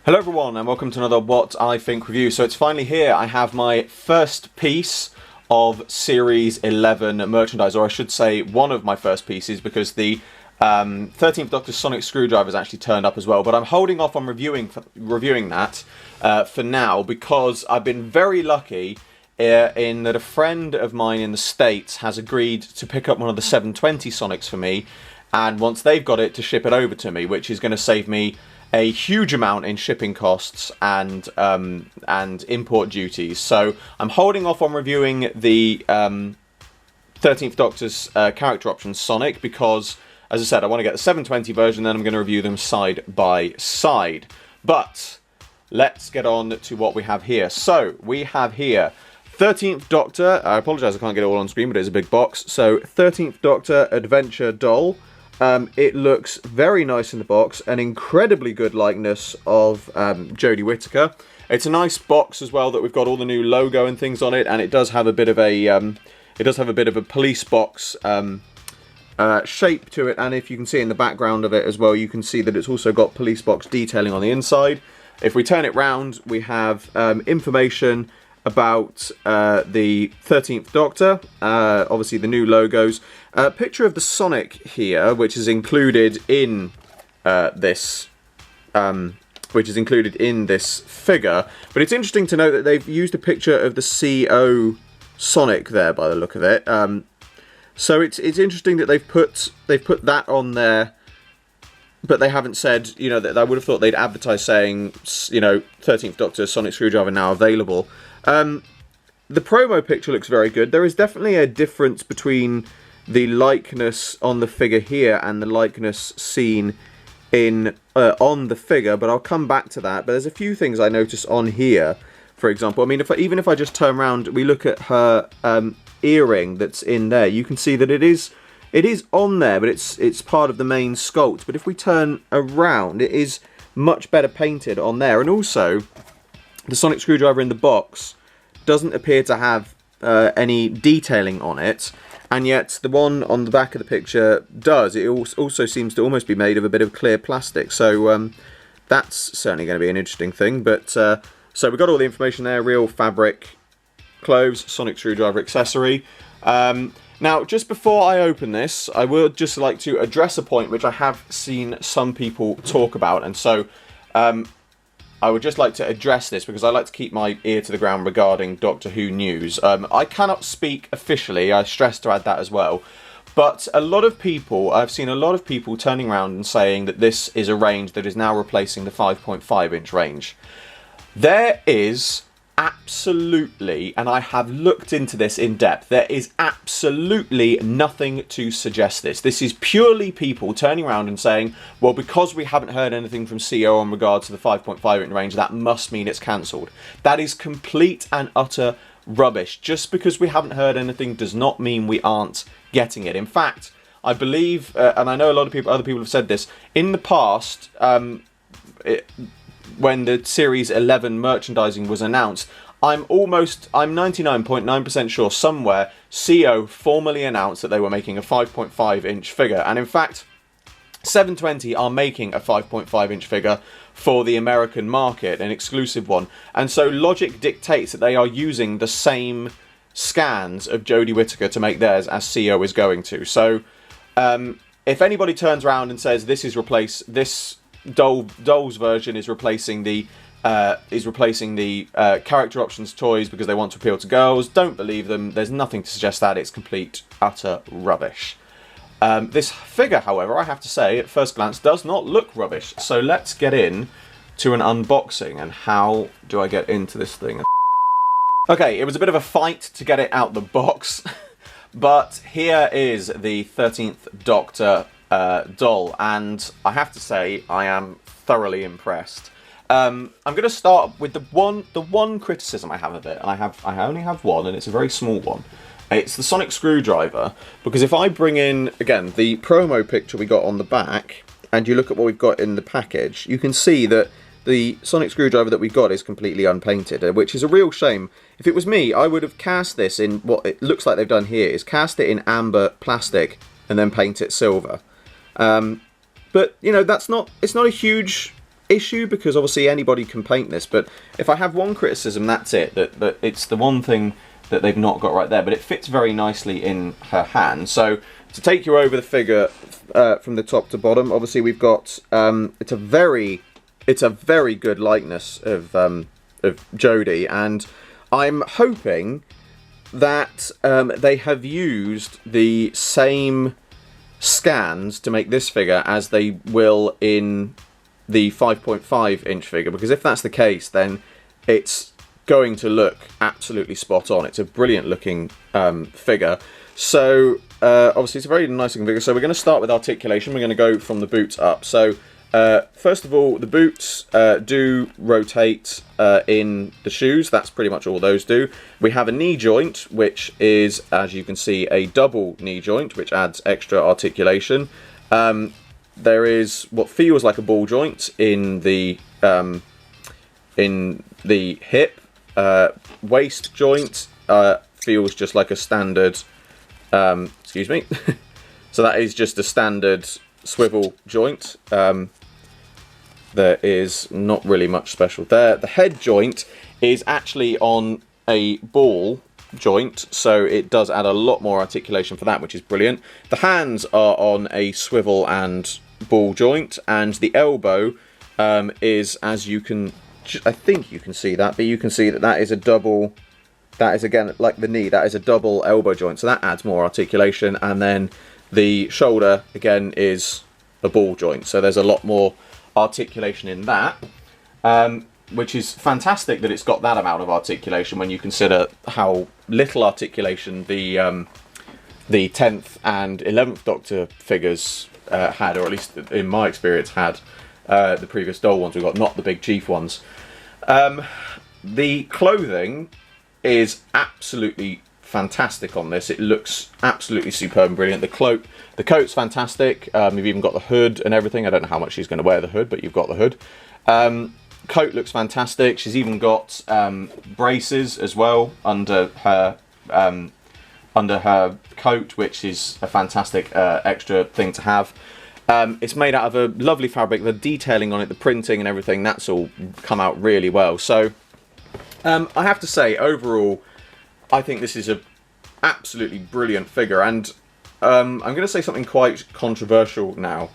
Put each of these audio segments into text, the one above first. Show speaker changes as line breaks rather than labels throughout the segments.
Hello everyone and welcome to another What I Think review. So it's finally here. I have my first piece of Series 11 merchandise, or I should say one of my first pieces, because the 13th Doctor Sonic Screwdriver has actually turned up as well. But I'm holding off on reviewing that for now, because I've been very lucky in that a friend of mine in the States has agreed to pick up one of the 720 Sonics for me, and once they've got it, to ship it over to me, which is going to save me a huge amount in shipping costs and import duties. So I'm holding off on reviewing the 13th Doctor's character options Sonic, because, as I said, I want to get the 720 version, then I'm going to review them side by side. But let's get on to what we have here. So we have here 13th Doctor. I apologise I can't get it all on screen, but it's a big box. So 13th Doctor Adventure Doll. It looks very nice in the box, an incredibly good likeness of Jodie Whittaker. It's a nice box as well that we've got all the new logo and things on it, and it does have a bit of a police box shape to it. And if you can see in the background of it as well, you can see that it's also got police box detailing on the inside. If we turn it round, we have information about the 13th Doctor, obviously the new logos, a picture of the Sonic here, which is included in this figure. But it's interesting to note that they've used a picture of the CO Sonic there, by the look of it. So it's interesting that they've put that on there, but they haven't said, you know, that I would have thought they'd advertise saying, you know, 13th Doctor Sonic Screwdriver now available. The promo picture looks very good. There is definitely a difference between the likeness on the figure here and the likeness seen in on the figure, but I'll come back to that. But there's a few things I notice on here. For example, I mean, even if I just turn around, we look at her earring that's in there. You can see that it is on there, but it's part of the main sculpt. But if we turn around, it is much better painted on there. And also, the Sonic Screwdriver in the box doesn't appear to have any detailing on it, and yet the one on the back of the picture does. It also seems to almost be made of a bit of clear plastic, so that's certainly going to be an interesting thing. But so we've got all the information there: real fabric, clothes, Sonic Screwdriver accessory. Now, just before I open this, I would just like to address a point which I have seen some people talk about, and so I would just like to address this because I like to keep my ear to the ground regarding Doctor Who news. I cannot speak officially, I stress to add that as well, but I've seen a lot of people turning around and saying that this is a range that is now replacing the 5.5 inch range. There is absolutely, and I have looked into this in depth, there is absolutely nothing to suggest this. This is purely people turning around and saying, well, because we haven't heard anything from CO in regard to the 5.5 inch range, that must mean it's cancelled. That is complete and utter rubbish. Just because we haven't heard anything does not mean we aren't getting it. In fact, I believe, and I know a lot of other people have said this, in the past, when the Series 11 merchandising was announced, I'm 99.9% sure somewhere CO formally announced that they were making a 5.5 inch figure. And in fact, 720 are making a 5.5 inch figure for the American market, an exclusive one. And so logic dictates that they are using the same scans of Jodie Whittaker to make theirs as CO is going to. So if anybody turns around and says this Doll's version is replacing the character options toys because they want to appeal to girls, don't believe them. There's nothing to suggest that. It's complete, utter rubbish. This figure, however, I have to say, at first glance, does not look rubbish. So let's get in to an unboxing. And how do I get into this thing? Okay, it was a bit of a fight to get it out the box, but here is the 13th Doctor doll, and I have to say I am thoroughly impressed. I'm going to start with the one criticism I have of it, and I only have one, and it's a very small one. It's the Sonic Screwdriver, because if I bring in again the promo picture we got on the back, and you look at what we've got in the package, you can see that the Sonic Screwdriver that we got is completely unpainted, which is a real shame. If it was me, I would have cast this in what it looks like they've done here, is cast it in amber plastic and then paint it silver. But you know, it's not a huge issue, because obviously anybody can paint this, but if I have one criticism, that's it, that it's the one thing that they've not got right there, but it fits very nicely in her hand. So to take you over the figure from the top to bottom, obviously we've got it's a very good likeness of Jodie, and I'm hoping that they have used the same scans to make this figure as they will in the 5.5 inch figure, because if that's the case, then it's going to look absolutely spot on. It's a brilliant looking figure. So obviously it's a very nice looking figure. So we're going to start with articulation. We're going to go from the boots up. So first of all, the boots do rotate in the shoes. That's pretty much all those do. We have a knee joint, which is, as you can see, a double knee joint, which adds extra articulation. There is what feels like a ball joint in the hip. Waist joint feels just like a standard. Excuse me. So that is just a standard swivel joint. There is not really much special there. The head joint is actually on a ball joint, so it does add a lot more articulation for that, which is brilliant. The hands are on a swivel and ball joint, and the elbow is, as you can, I think you can see that, but you can see that that is a double, that is again like the knee, that is a double elbow joint, so that adds more articulation. And then the shoulder again is a ball joint, so there's a lot more articulation in that, which is fantastic that it's got that amount of articulation when you consider how little articulation the 10th and 11th Doctor figures had, or at least in my experience had. The previous doll ones we got, not the big chief ones. The clothing is absolutely fantastic on this. It looks absolutely superb and brilliant. The coat's fantastic. You've even got the hood and everything. I don't know how much she's going to wear the hood, but you've got the hood. Coat looks fantastic. She's even got braces as well under her coat, which is a fantastic extra thing to have. It's made out of a lovely fabric. The detailing on it, the printing and everything, that's all come out really well. So I have to say, overall, I think this is a absolutely brilliant figure. And I'm going to say something quite controversial now.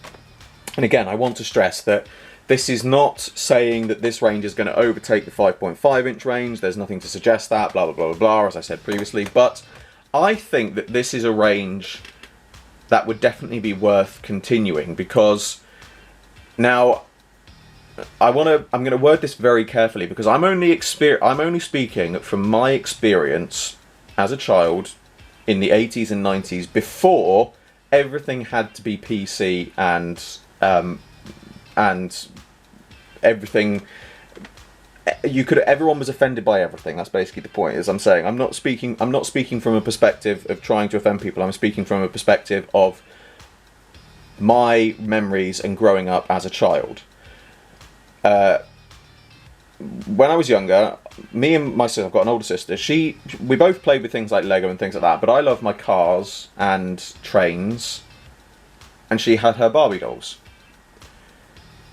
And again, I want to stress that this is not saying that this range is going to overtake the 5.5 inch range. There's nothing to suggest that, blah, blah, blah, blah, blah, as I said previously. But I think that this is a range that would definitely be worth continuing, because now I'm going to word this very carefully, because I'm only speaking from my experience as a child in the 80s and 90s, before everything had to be PC and everything. Everyone was offended by everything. That's basically the point. As I'm saying, I'm not speaking from a perspective of trying to offend people. I'm speaking from a perspective of my memories and growing up as a child. When I was younger, me and my sister, I've got an older sister, we both played with things like Lego and things like that, but I love my cars and trains, and she had her Barbie dolls.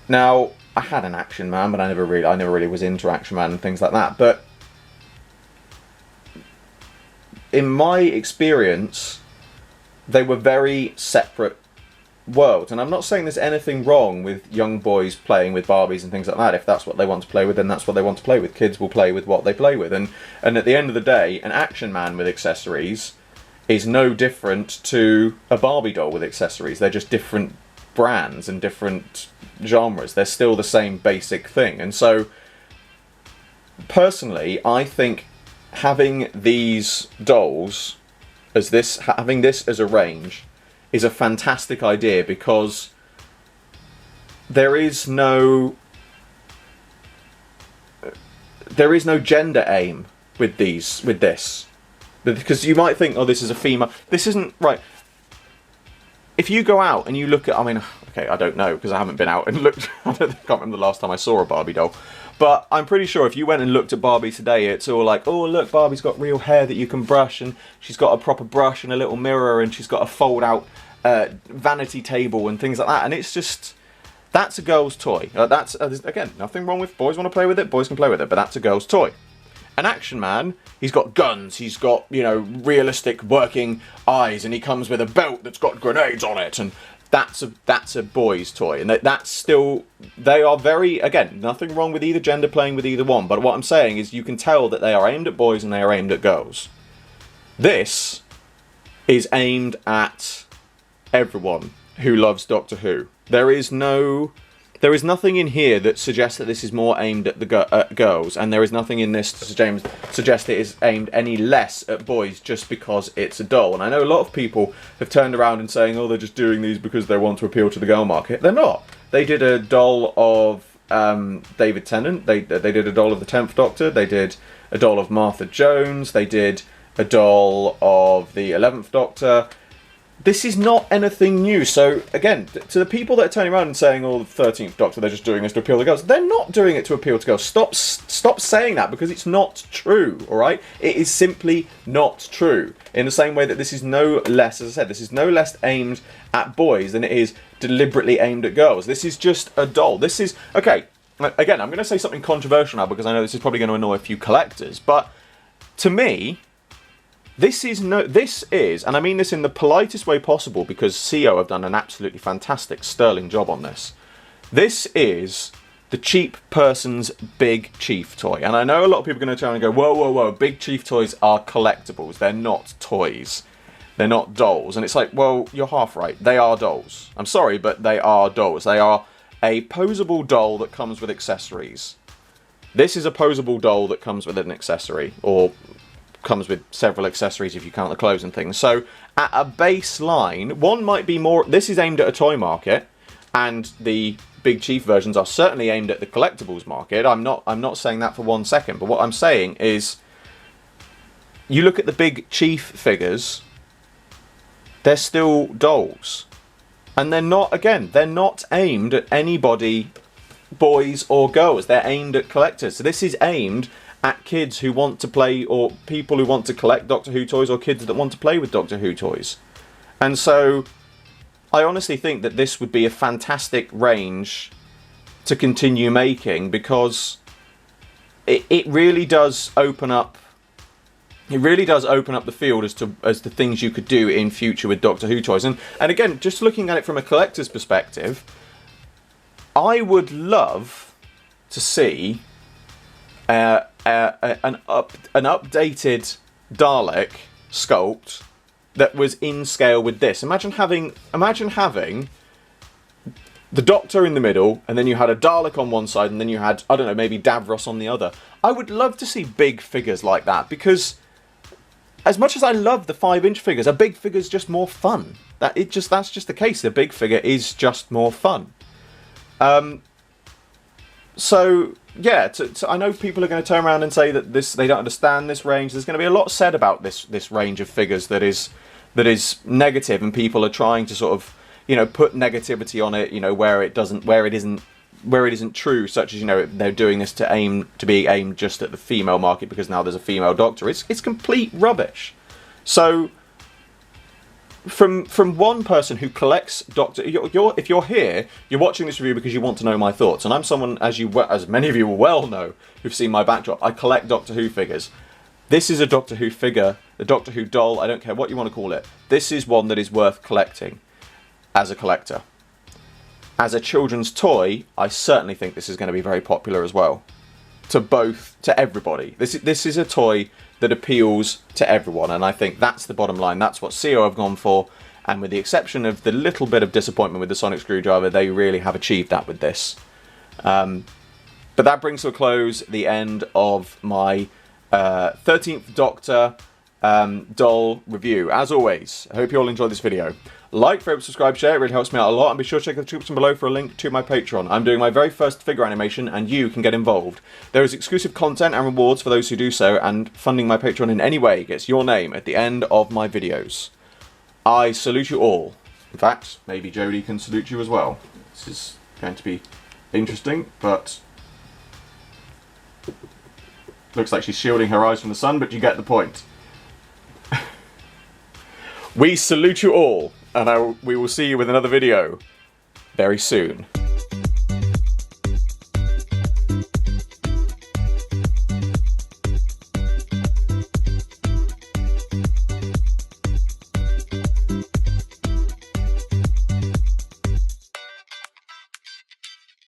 Now, I had an Action Man, but I never really was into Action Man and things like that. But in my experience, they were very separate worlds. And I'm not saying there's anything wrong with young boys playing with Barbies and things like that. If that's what they want to play with, then that's what they want to play with. Kids will play with what they play with. And at the end of the day, an Action Man with accessories is no different to a Barbie doll with accessories. They're just different brands and different genres. They're still the same basic thing. And so personally, I think having these dolls having this as a range is a fantastic idea, because there is no gender aim with this, because you might think, oh, this is a female. This isn't right. If you go out and you look at, okay, I don't know, because I haven't been out and looked. I can't remember the last time I saw a Barbie doll. But I'm pretty sure if you went and looked at Barbie today, it's all like, oh, look, Barbie's got real hair that you can brush, and she's got a proper brush and a little mirror, and she's got a fold-out vanity table and things like that. And it's just, That's a girl's toy. That's again, nothing wrong with boys want to play with it. Boys can play with it, but that's a girl's toy. An action man, he's got guns, he's got, you know, realistic working eyes, and he comes with a belt that's got grenades on it, and that's a boy's toy. And that's still, they are very, again, nothing wrong with either gender playing with either one, but what I'm saying is you can tell that they are aimed at boys and they are aimed at girls. This is aimed at everyone who loves Doctor Who. There is nothing in here that suggests that this is more aimed at the girls, and there is nothing in this to suggest it is aimed any less at boys just because it's a doll. And I know a lot of people have turned around and saying, oh, they're just doing these because they want to appeal to the girl market. They're not. They did a doll of David Tennant. They did a doll of the 10th Doctor. They did a doll of Martha Jones. They did a doll of the 11th Doctor. This is not anything new. So, again, to the people that are turning around and saying, oh, the 13th Doctor, they're just doing this to appeal to girls. They're not doing it to appeal to girls. Stop saying that, because it's not true, all right? It is simply not true. In the same way that this is no less, as I said, this is no less aimed at boys than it is deliberately aimed at girls. This is just a doll. This is, okay, again, I'm going to say something controversial now, because I know this is probably going to annoy a few collectors, but to me, this is, and I mean this in the politest way possible, because CO have done an absolutely fantastic, sterling job on this. This is the cheap person's Big Chief toy. And I know a lot of people are going to turn and go, whoa, whoa, whoa, Big Chief toys are collectibles. They're not toys. They're not dolls. And it's like, well, you're half right. They are dolls. I'm sorry, but they are dolls. They are a posable doll that comes with accessories. This is a posable doll that comes with an accessory, or comes with several accessories if you count the clothes and things. So at a baseline, one might be more, this is aimed at a toy market, and the Big Chief versions are certainly aimed at the collectibles market. I'm not saying that for 1 second, but what I'm saying is, you look at the Big Chief figures, they're still dolls. And they're not, again, they're not aimed at anybody, boys or girls. They're aimed at collectors. So this is aimed at kids who want to play, or people who want to collect Doctor Who toys, or kids that want to play with Doctor Who toys. And so I honestly think that this would be a fantastic range to continue making, because it really does open up, the field as to things you could do in future with Doctor Who toys. And again, just looking at it from a collector's perspective, I would love to see an updated Dalek sculpt that was in scale with this. Imagine having the Doctor in the middle, and then you had a Dalek on one side, and then you had, I don't know, maybe Davros on the other. I would love to see big figures like that, because as much as I love the 5-inch figures, a big figure's just more fun. That's just the case. The big figure is just more fun. So yeah, I know people are going to turn around and say that they don't understand this range. There's going to be a lot said about this range of figures that is negative, and people are trying to sort of, you know, put negativity on it, you know, where it isn't true, such as, you know, they're doing this to be aimed just at the female market because now there's a female Doctor. It's complete rubbish. So from one person who collects Doctor, if you're here, you're watching this review because you want to know my thoughts, and I'm someone, as many of you will well know who've seen my backdrop, I collect Doctor Who figures. This is a Doctor Who figure, a Doctor Who doll, I don't care what you want to call it. This is one that is worth collecting as a collector. As a children's toy, I certainly think this is going to be very popular as well. To everybody. This is a toy that appeals to everyone, and I think that's the bottom line. That's what CO have gone for, and with the exception of the little bit of disappointment with the sonic screwdriver, they really have achieved that with this. But that brings to a close the end of my 13th Doctor doll review. As always, I hope you all enjoyed this video. Like, favorite, subscribe, share, it really helps me out a lot, and be sure to check the description below for a link to my Patreon. I'm doing my very first figure animation, and you can get involved. There is exclusive content and rewards for those who do so, and funding my Patreon in any way gets your name at the end of my videos. I salute you all. In fact, maybe Jodie can salute you as well. This is going to be interesting, but looks like she's shielding her eyes from the sun, but you get the point. We salute you all, and we will see you with another video very soon.